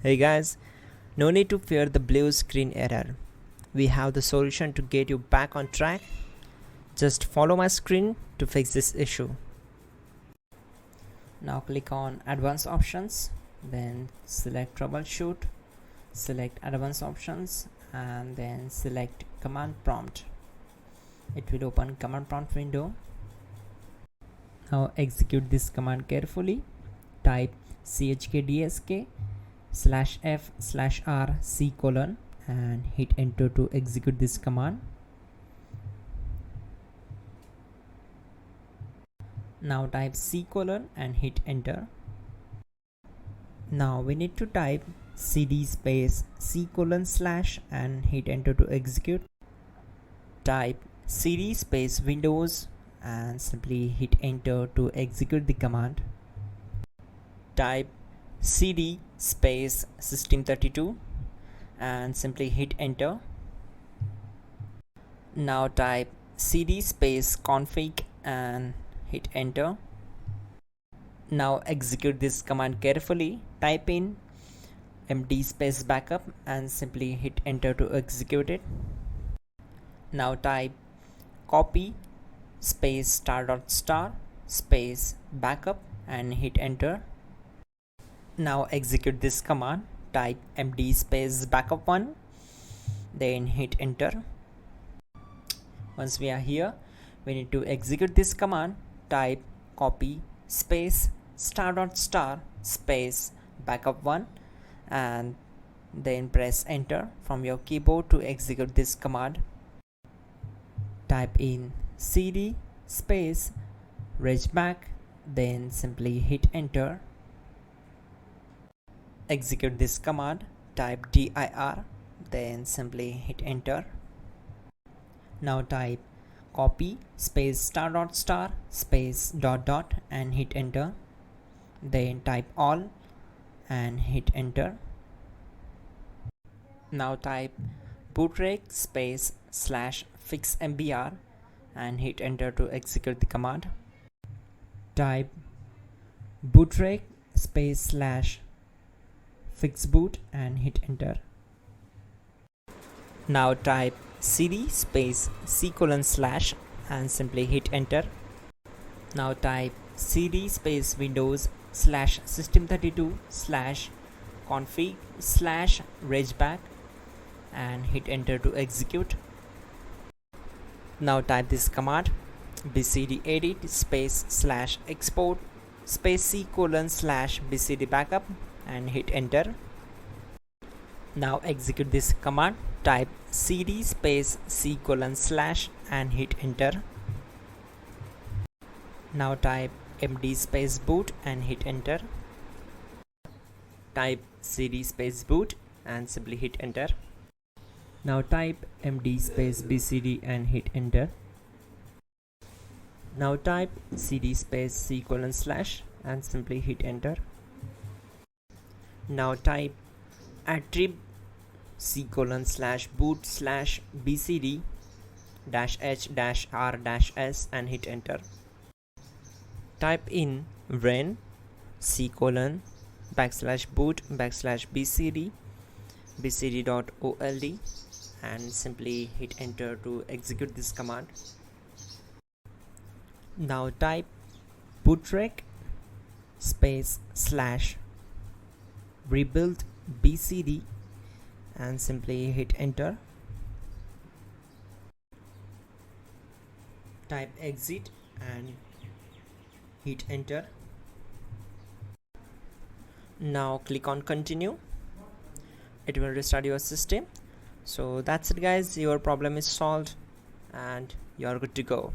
Hey guys, no need to fear the blue screen error. We have the solution to get you back on track. Just follow my screen to fix this issue. Now click on Advanced Options, then select Troubleshoot, select Advanced Options, and then select Command Prompt. It will open Command Prompt window. Now execute this command carefully. Type chkdsk /f/r c : and hit enter to execute this command. Now type c : and hit enter. Now we need to type cd space c : / and hit enter to execute. Type cd space Windows and simply hit enter to execute the command. Type cd space system32 and simply hit enter. Now type cd space config and hit enter. Now execute this command carefully. Type in md space backup and simply hit enter to execute it. Now type copy space *** space backup and hit enter. Now execute this command. Type md space backup1, then hit enter. Once we are here, we need to execute this command. Type copy space *** space backup1 and then press enter from your keyboard to execute this command. Type in cd space regback, then simply hit enter. Execute this command. Type dir, then simply hit enter. Now type copy space *** space ... and hit enter. Then type all and hit enter. Now type bootrec space /fixmbr and hit enter to execute the command. Type bootrec space /fixboot and hit enter. Now type cd space c : / and simply hit enter. Now type cd space Windows /system32 /config /regback and hit enter to execute. Now type this command bcd edit space /export space c : /bcd backup and hit enter. Now execute this command. Type cd space c : / and hit enter. Now type md space boot and hit enter. Type cd space boot and simply hit enter. Now type md space bcd and hit enter. Now type cd space c : / and simply hit enter. Now type attrib c : / boot /bcd -h -r -s and hit enter. Type in ren c : /boot /bcd bcd.old and simply hit enter to execute this command. Now type bootrec space /rebuild bcd and simply hit enter. Type exit and hit enter. Now click on continue. It will restart your system. So that's it guys, your problem is solved and you're good to go.